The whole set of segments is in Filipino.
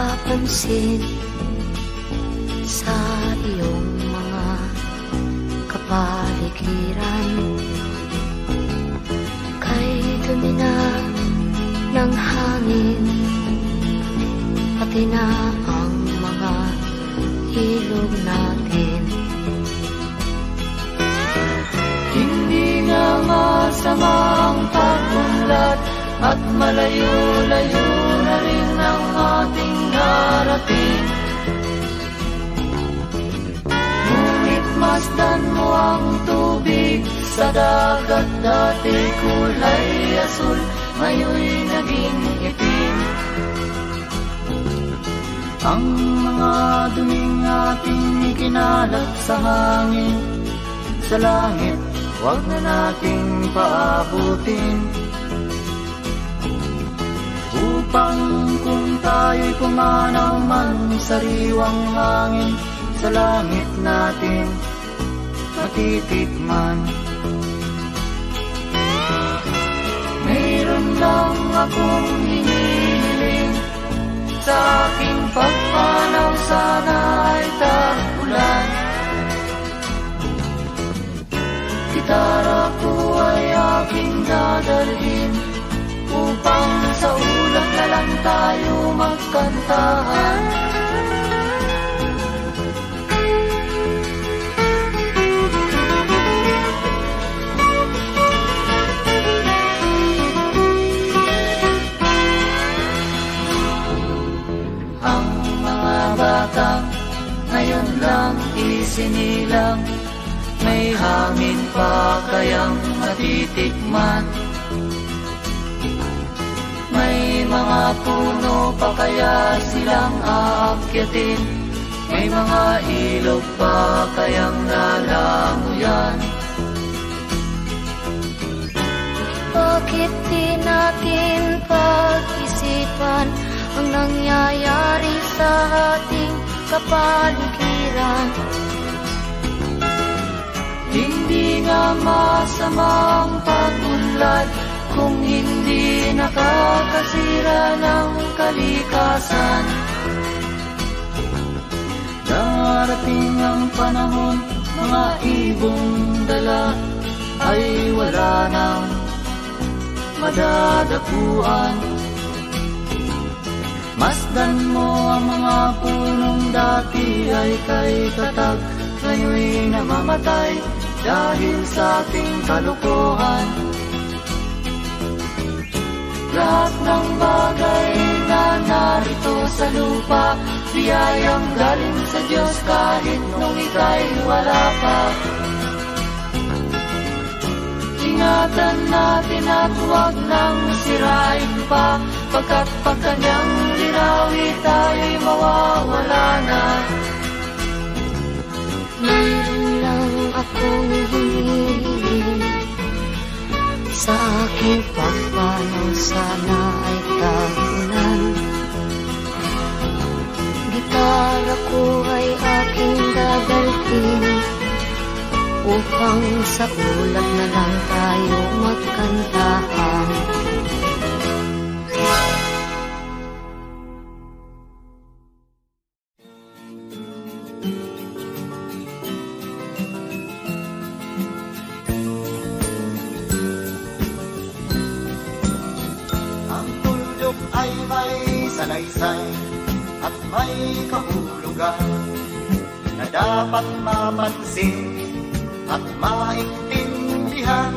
napapansin sa iyong mga kapaligiran. Kay dumi na ng hangin, pati na ang mga ilog natin. Hindi nga masama ang pag-unlad at malayo-layo na rin ang ating narating. Ngunit masdan mo ang tubig sa dagat, dati kulay asul, ngayon'y naging itim. Ang mga duming ating ikinalat sa hangin, sa langit, huwag na nating paabutin. Upang kung tayo'y pumanaw man sa sariwang hangin, sa langit natin matitikman. Mayroon lang akong hinihiling, sa aking pagpanaw sana ay tag-ulan. Gitara ko ay aking dadalhin, upang sa ulap na lang tayo magkantahan. Ang mga batang ngayon lang isinilang, may hangin pa kayang matitikman? May mga puno pa kaya silang aakyatin? May mga ilog pa kayang lalanguyan? Bakit di natin pag-isipan ang nangyayari sa ating kapaligiran? Hindi nga masama ang pag-unlad kung hindi nakakasira ng kalikasan. Darating ang panahon, mga ibong dala ay wala nang madadapuan. Masdan mo ang mga punong dati ay kay katag, ngayon'y namamatay dahil sa ating kalukuhan. Lahat ng bagay na narito sa lupa, biyayang galing sa Diyos kahit nung ika'y wala pa. Ingatan natin at huwag nang sirain pa, pagkat pag kanyang linawi tayo'y mawawala na. Mayroon lang akong hinihiling, sa aking pagpanaw sana ay tag-ulan. Gitara ko ay aking dadalhin, upang sa ulap na lang tayo magkantahan. Ay may salaysay at may kahulugan na dapat mapansin at maintindihan.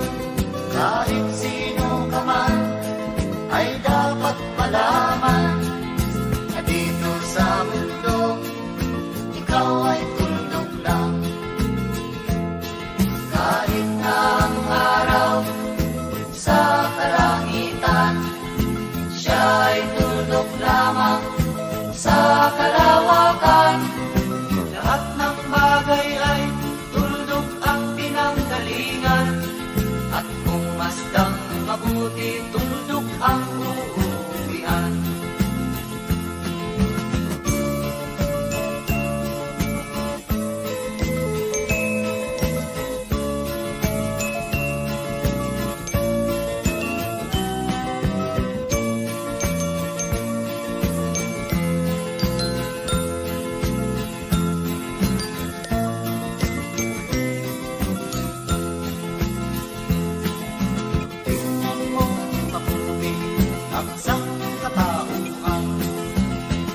Kahit sino ka man ay dapat malaman na dito sa mundo ikaw ay tuldok lang. Kahit na ang araw sa kalangitan, siya ay tuldok lamang sa kalawakan. Lahat ng bagay ay tuldok ang pinanggalingan, at kung masdang mabuti, tuldok ang uuwian.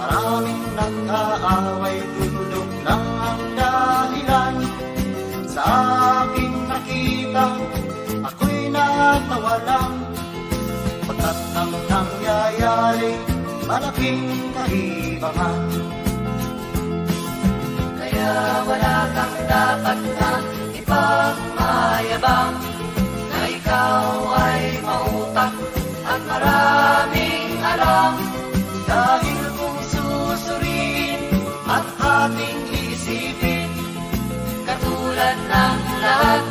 Maraming nag-aaway, tulog lang ang dahilan. Sa aking nakita, ako'y natawa lang. Pagkat ang nangyayari, malaking kaibahan. Kaya wala kang dapat na ipagmayabang, na ikaw ay mautak at maraming alam. Dahil kung susuriin at ating isipin, katulad ng lahat,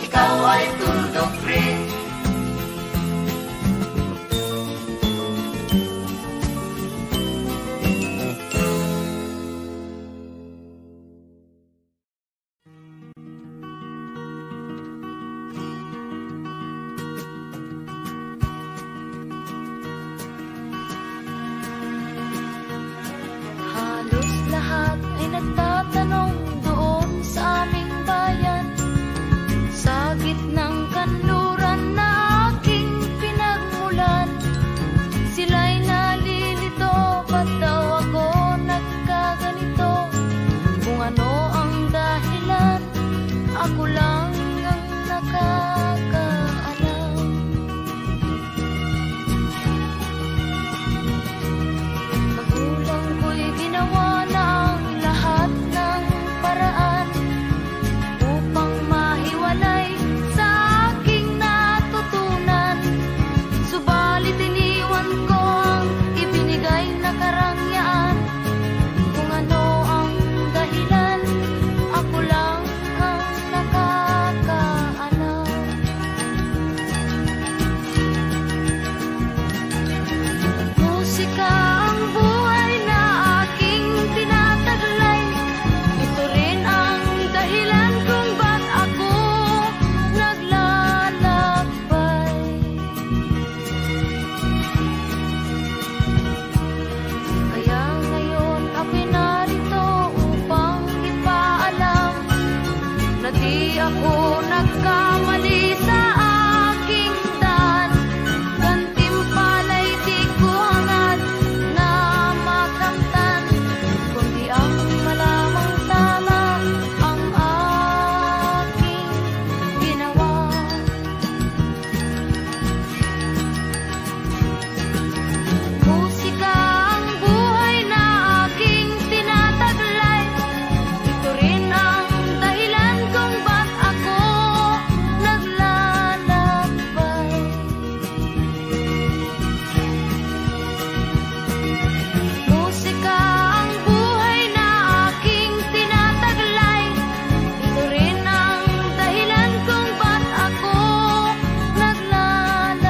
ikaw ay tuldok rin. Halos lahat ay nagtatanong doon sa aming bayan, sa gitnang kanluran na aking pinagmulan. Sila'y nalilito, ba't daw ako nagkaganito? Kung ano ang dahilan, ako lang ang nakakaalam. Magulang ko'y ginawa na ang lahat ng paraan upang mahiwalay sa aking natutunan. Subalit iniwan ko ang ibinigay na karangyaan. Kung ano ang dahilan, ako lang ang nakakaalam. Musika ang buhay na aking tinataglay. Ito rin ang dahilan kung ba't ako naglalakbay. Kaya ngayon ako'y narito upang ipaalam na di ako nagkamali sa aking daan. Gantimpala'y di ko hangad na makamtan, kundi ang malamang tama ang aking ginawa. Musika ang buhay na aking tinataglay. Ito rin ang dahilan kung ba't ako naglalakbay. Musika ang buhay na aking tinataglay. Ito rin ang dahilan kung ba't ako naglalakbay.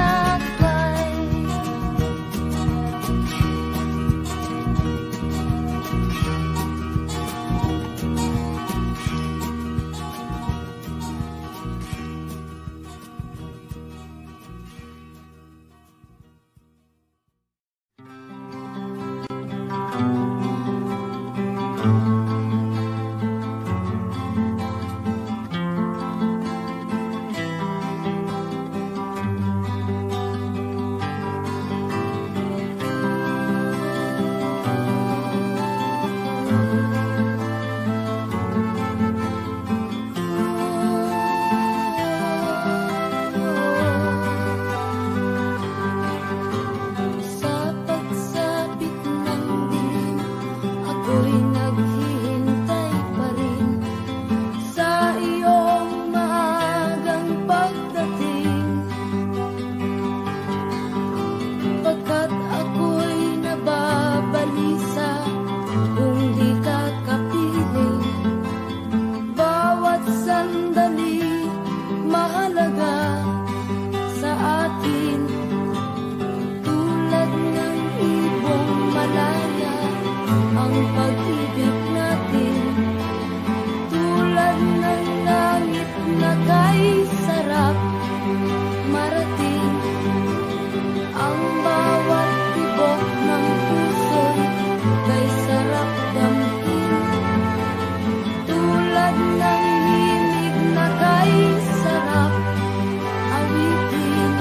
Sa pagsapit ng dilim, ako'y naghihintay pa rin sa iyong maagang pagdating. Pagkat ako'y nababalisa kung di ka kapiling. Bawat sandali mahalaga sa atin, tulad ng ibong malaya ang pag-ibig natin. Tulad ng langit na kay sarap marating, ang bawat tibok ng puso'y kay sarap damhin. Tulad ng himig na kay sarap awitin.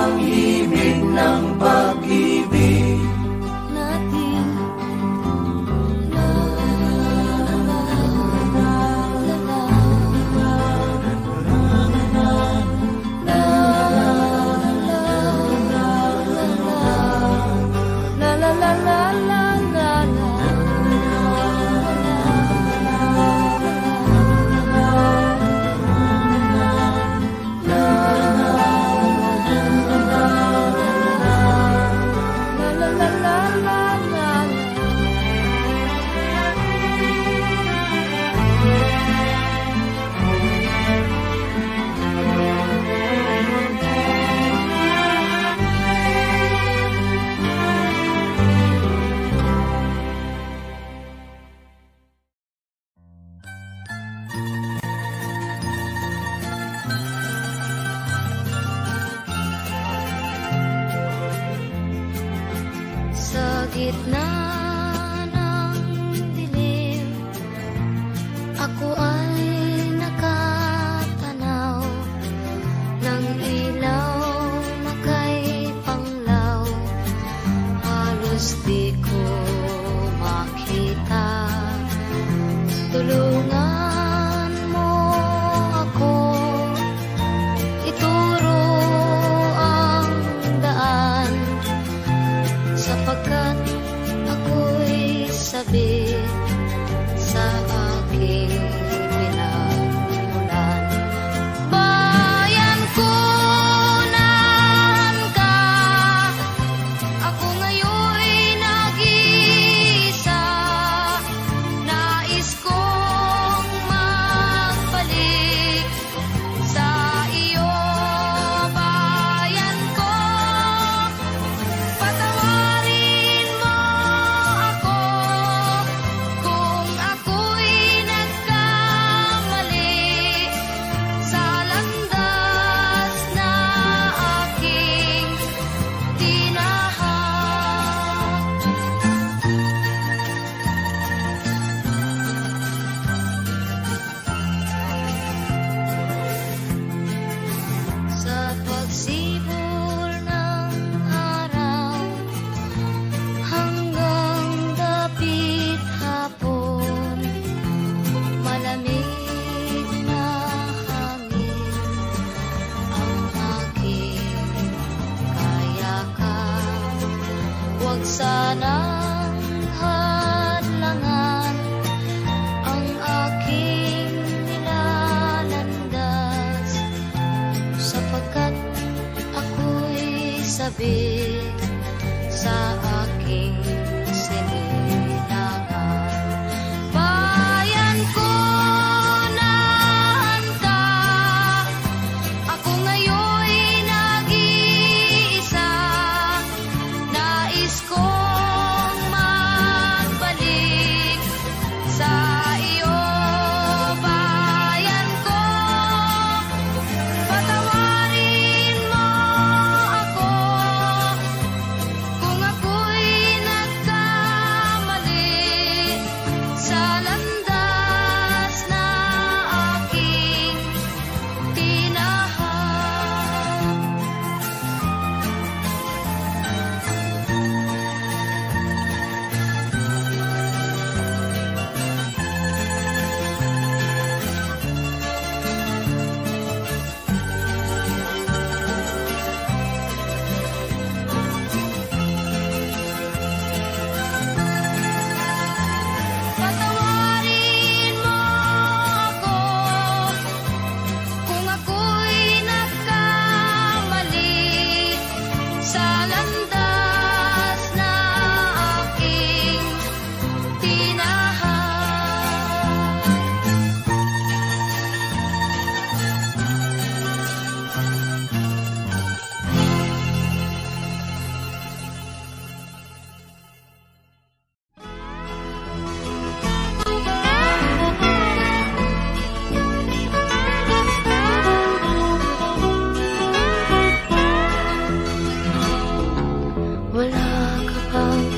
ang himig ng pag-ibig natin. Sa gitna ng dilim, ako ay nakatanaw ng ilaw na kay panglaw. Halos di ko makita. Tulungan mo ako, ituro ang daan, sapagkat ako'y sabi sa aking pinagmulan. Bayan ko, nahan ka, ako ngayon'y nag-iisa. Nais kong magbalik sa iyo, bayan ko. Patawarin mo ako kung ako'y nagkamali sa landas na aking tinahak. Sa pagsibol ng araw hanggang dapit hapon, malamig na hangin ang aking kayakap. Huwag sanang hadlangan ang aking nilalandas, sapagkat ako'y sabik sa aking sinilangan. Bayan ko, nahan ka, ako ngayon'y nag-iisa. Nais kong magbalik sa iyo, bayan ko. Patawarin mo ako kung ako'y nagkamali sa landas na aking tinahak. Patawarin mo ako kung ako'y nagkamali sa landas na aking tinahak. Wala ka bang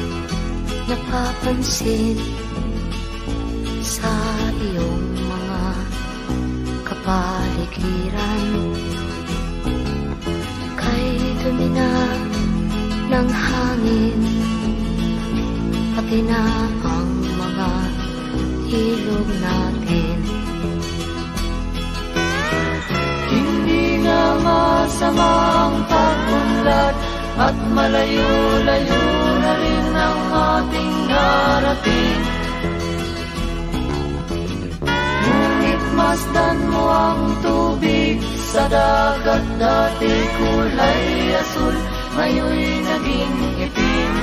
napapansin sa iyong mga kapaligiran? Kay dumi ng hangin, pati na ang mga ilog natin. Hindi na masama ang pag-unlad at malayo-layo na rin ang ating narating. Ngunit masdan mo ang tubig sa dagat, dati kulay asul, ngayon'y naging itim.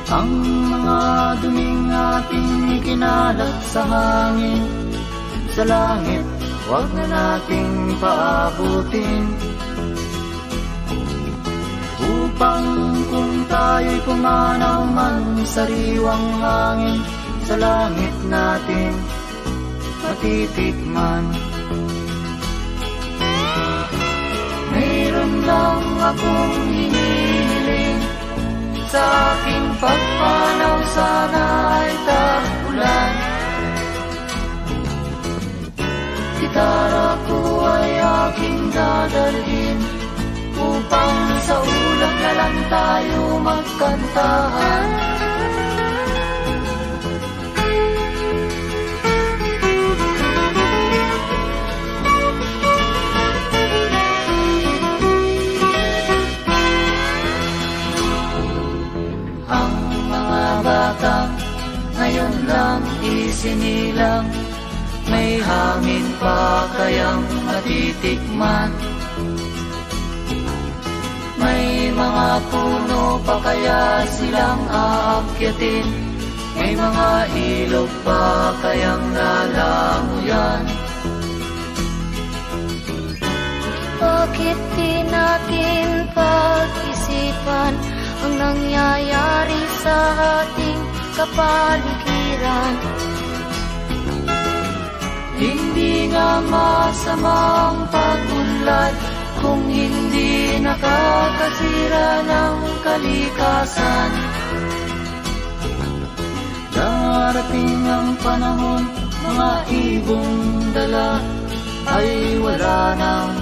Ang mga duming ating ikinalat sa hangin, sa langit, huwag na nating paabutin. Upang kung tayo'y pumanaw man sariwang hangin, sa langit natin matitikman. Mayroon lang akong hinihiling, sa aking pagpanaw sana ay tag-ulan. Gitara ko ay aking dadalhin, upang sa ulap na lang tayo magkantahan. Ang mga bata ngayon lang isinilang, may hangin pa kayang matitikman. May mga puno pa kaya silang aakyatin, may mga ilog pa kayang lalanguyan. Bakit di natin pag-isipan ang nangyayari sa ating kapaligiran? Hindi nga masama ang pag-unlad kung hindi nakakasira ng kalikasan. Darating ang panahon, mga ibong dala ay wala nang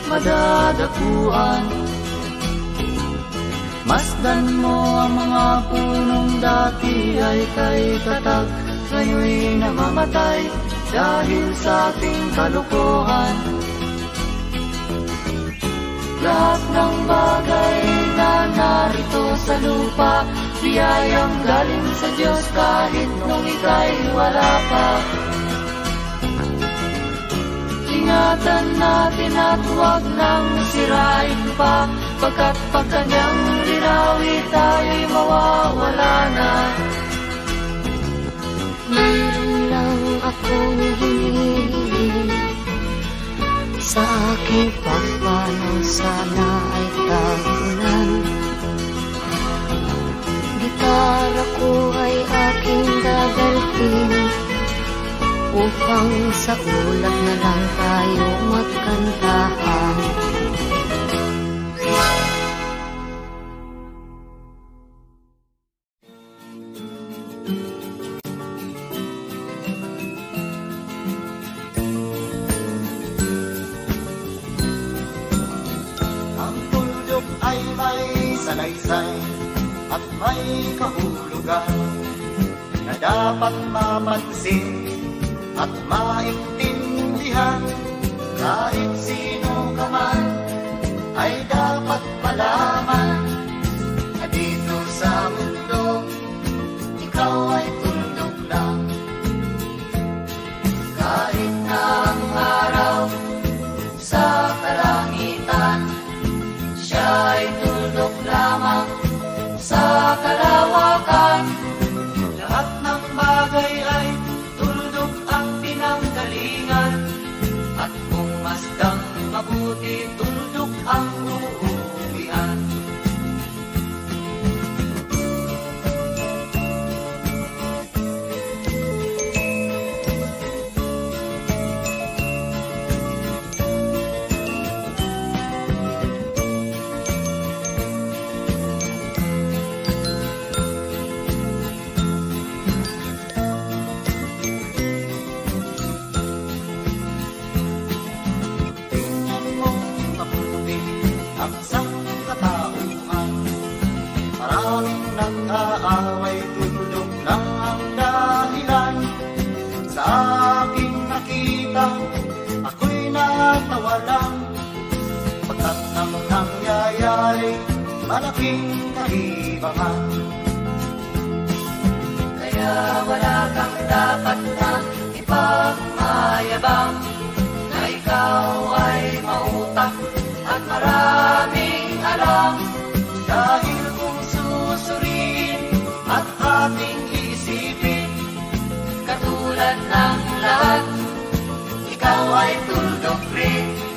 madadapuan. Masdan mo ang mga punong dati ay kay tatag, ngayon'y namamatay dahil sa ating kalokohan. Lahat ng bagay na narito sa lupa, biyayang galing sa Diyos kahit nung ika'y wala pa. Ingatan natin at huwag nang sirain pa, pagkat pag kanyang linawi tayo'y mawawala na. Mayroon lang akong hinihiling, sa aking pagpanaw sana ay tag-ulan. Gitara ko ay aking dadalhin, upang sa ulap na lang tayo magkantahan. At may kahulugan na dapat mapansin at maintindihan. Kahit sino ka man ay dapat malaman na dito sa mundo ikaw ay tuldok lang. Kahit na ang araw sa kalangitan, siya ay tuldok lamang sa kalawakan. Lahat ng bagay ay tuldok ang pinanggalingan, at kung masdang mabuti, tuldok ang uuwian. Ang malaking kahibangan. Kaya wala kang dapat na ipagmayabang, na ikaw ay mautak at maraming alam. Dahil kung susuriin at ating isipin, Katulad ng lahat, ikaw ay tuldok rin.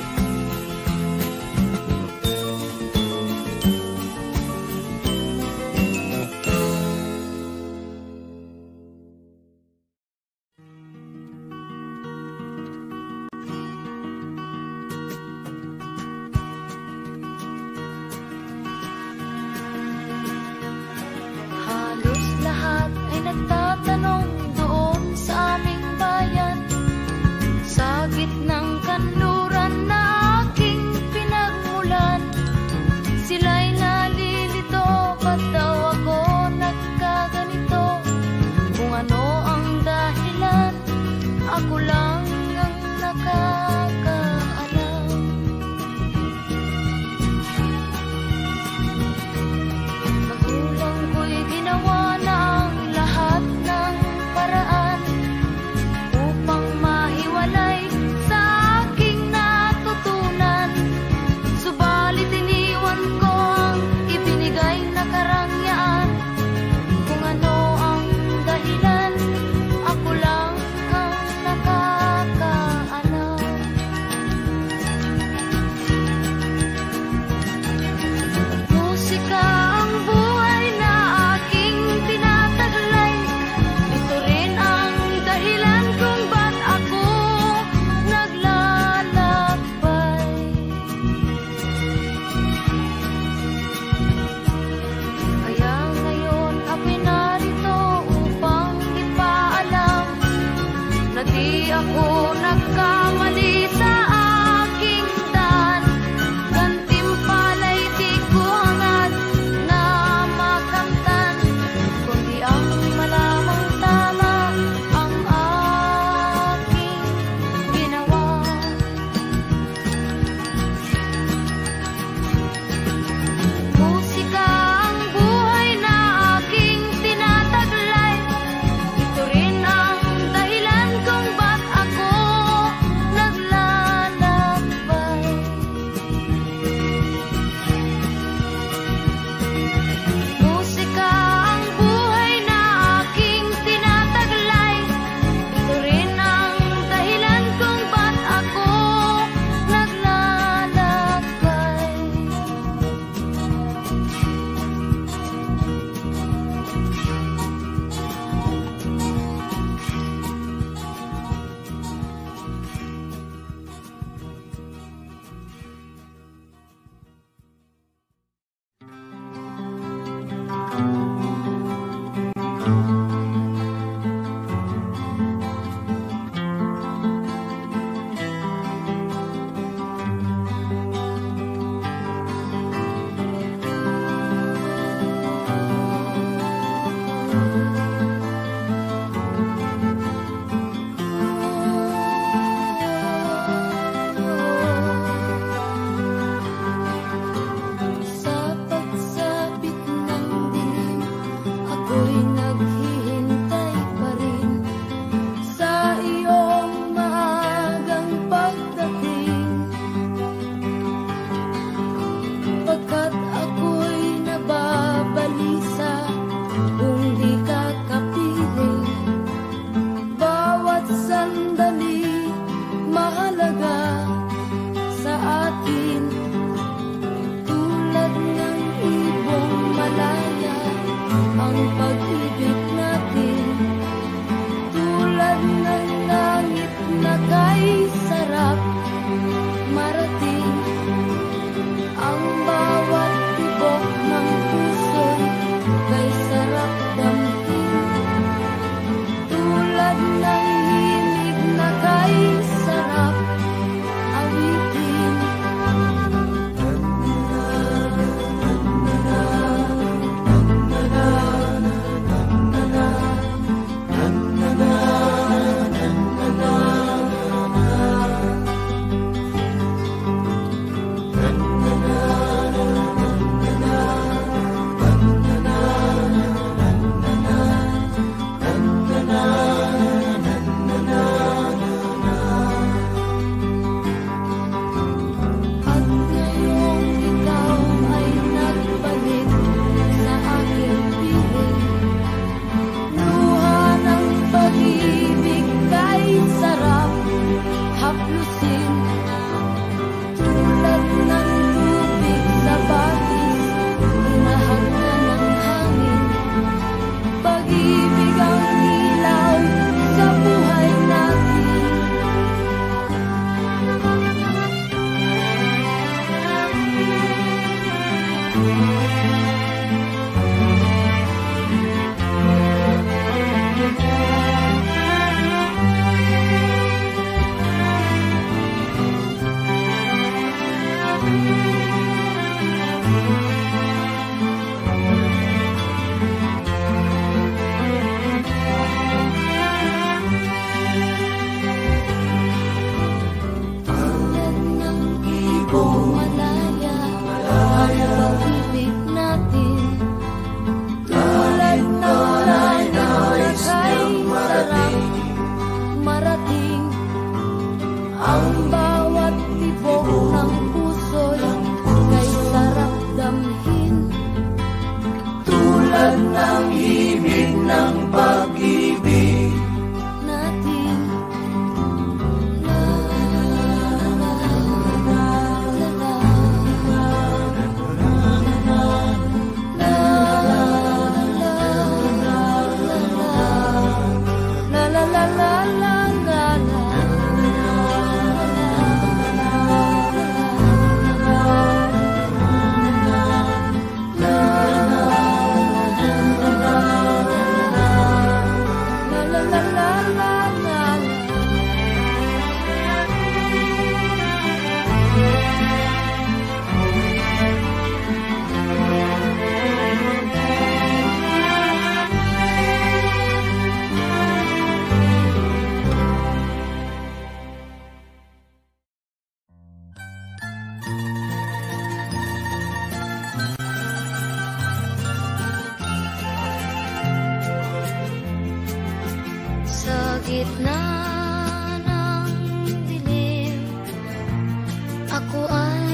ay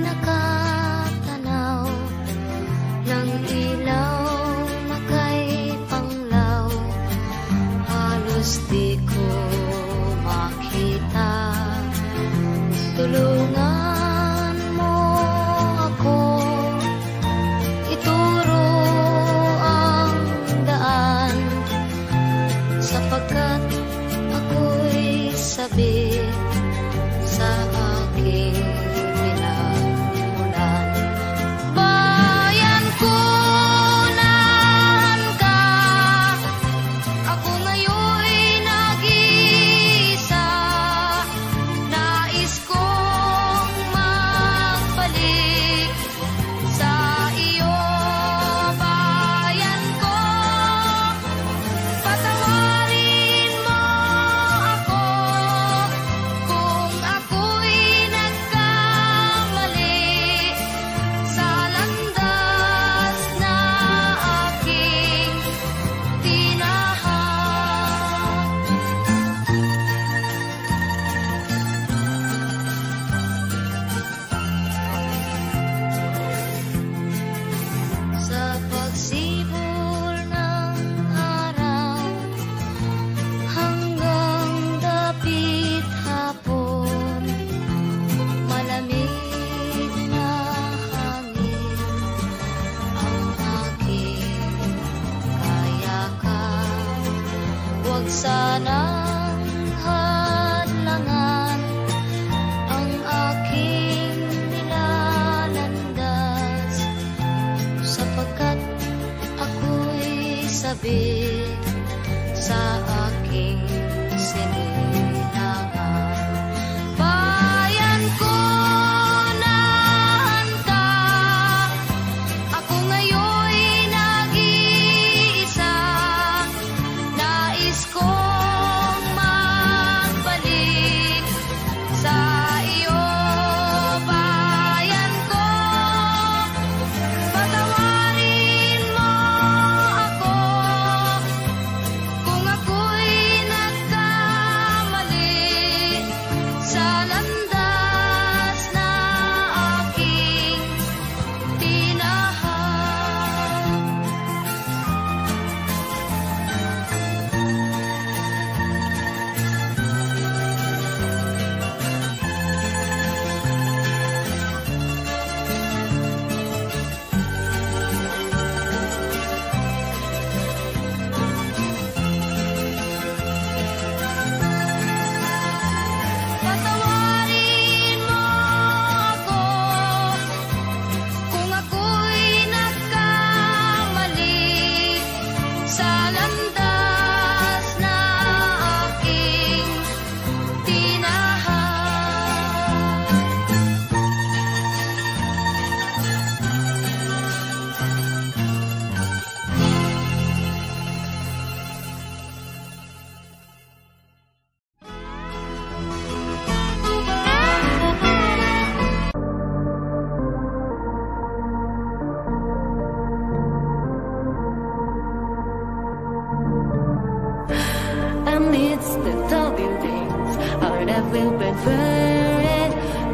nakatanaw ng ilaw na kay panglaw. Halos di ko makita. Tulungan mo ako, ituro ang daan, sapagkat ako'y sabik sa aking pinagmulan. Bayan ko, nahan ka, ako ngayon'y nag-iisa. Nais kong magbalik sa iyo, bayan ko. Patawarin mo ako kung ako'y nagkamali sa landas na aking tinahak. Sa pagsibol ng araw hanggang dapit hapon, malamig na hangin ang aking kayakan. Huwag sanang hadlangan ang aking nilalandas, sapagkat ako'y sabik sa aking sinilangan. Bayan ko, nahan ka, ako ngayon'y nag-iisa. Nais kong magbalik sa iyo, bayan ko. Patawarin mo ako kung ako'y nagkamali sa landas na aking tinahak. Patawarin mo ako kung ako'y nagkamali sa landas na aking tinahak. Amidst the tall buildings, our love will burn for it.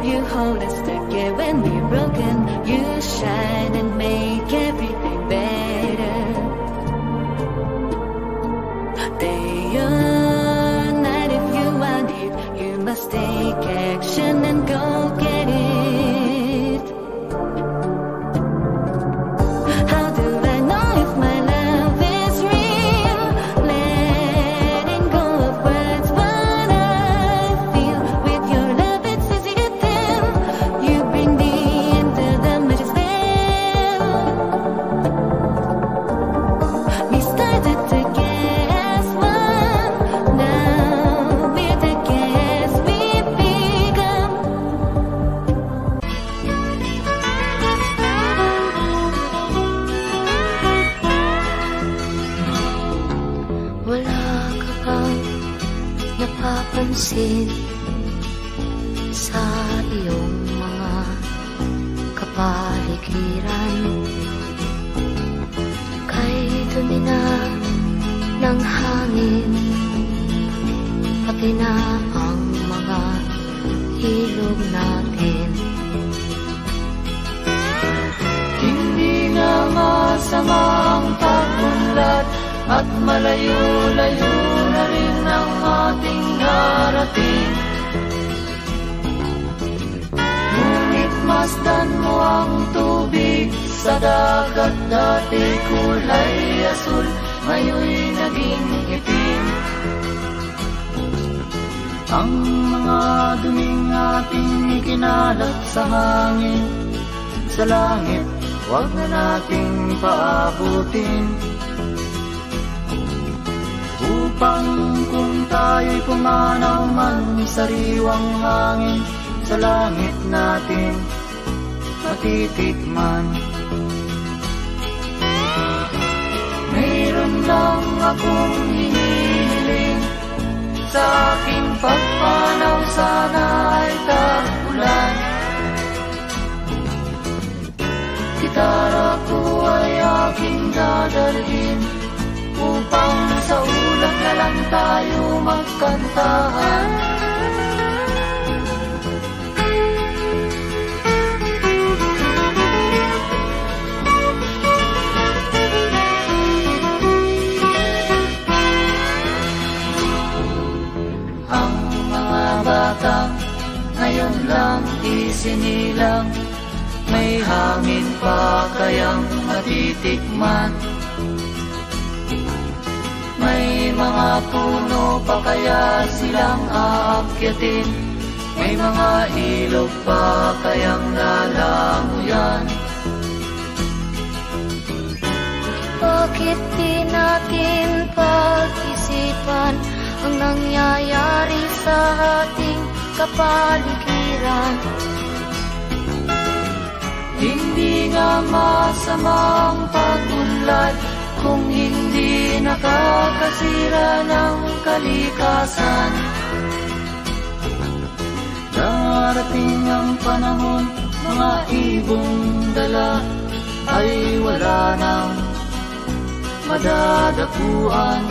You hold us together when we're broken. You shine and make everything better. Day or night, if you want it, you must take action and go get it. How do I know if my love is real? Letting go of words, what I feel. With your love, it's easy to tell. You bring me into the magic spell. We started to guess one. Now we're the guess we've become. Wala ka bang napapansin sa iyong mga kapaligiran? Kay dumi na ng hangin, pati na ang mga ilog natin. at malayo-layo na rin ang ating narating. Ngunit masdan mo ang tubig sa dagat, dati kulay asul, ngayon'y naging itim. Ang mga duming ating ikinalat sa hangin, sa langit, huwag na nating paabutin. Upang kung tayo'y pumanaw man sa sariwang hangin, sa langit natin matitikman. Mayroon lang akong hinihiling, sa aking pagpanaw sana ay tag-ulan. Gitara ko ay aking dadalhin, upang sa ulap na lang tayo magkantahan. Ang mga batang ngayon lang isinilang, may hangin pa kayang matitikman? May mga puno pa kaya silang aakyatin? May mga ilog pa kayang lalanguyan? Bakit di natin pag-isipan ang nangyayari sa ating kapaligiran? Hindi nga masamang pag-unlad kung hindi nakakasira ng kalikasan. Darating ang panahon, mga ibong dala ay wala nang madadapuan.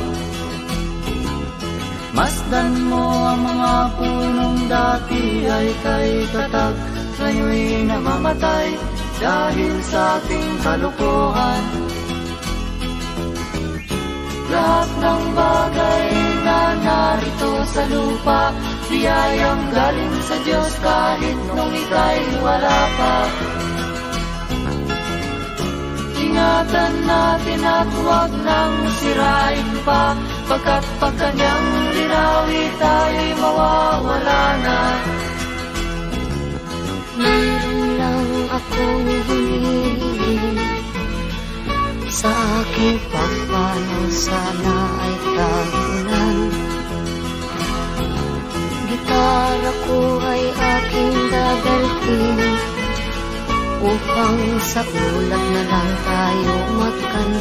Masdan mo ang mga punong dati ay kay tatag, ngayon'y namamatay dahil sa ating kalukuhan. Lahat ng bagay na narito sa lupa, biyayang galing sa Diyos kahit nung ika'y wala pa. Ingatan natin at huwag nang sirain pa, pagkat pag kanyang linawi tayo'y mawawala na. Mayroon lang akong hinihiling, sa aking pagpanaw sana ay tag-ulan. Gitara ko ay aking dadalhin, upang sa ulap na lang tayo magkantahan.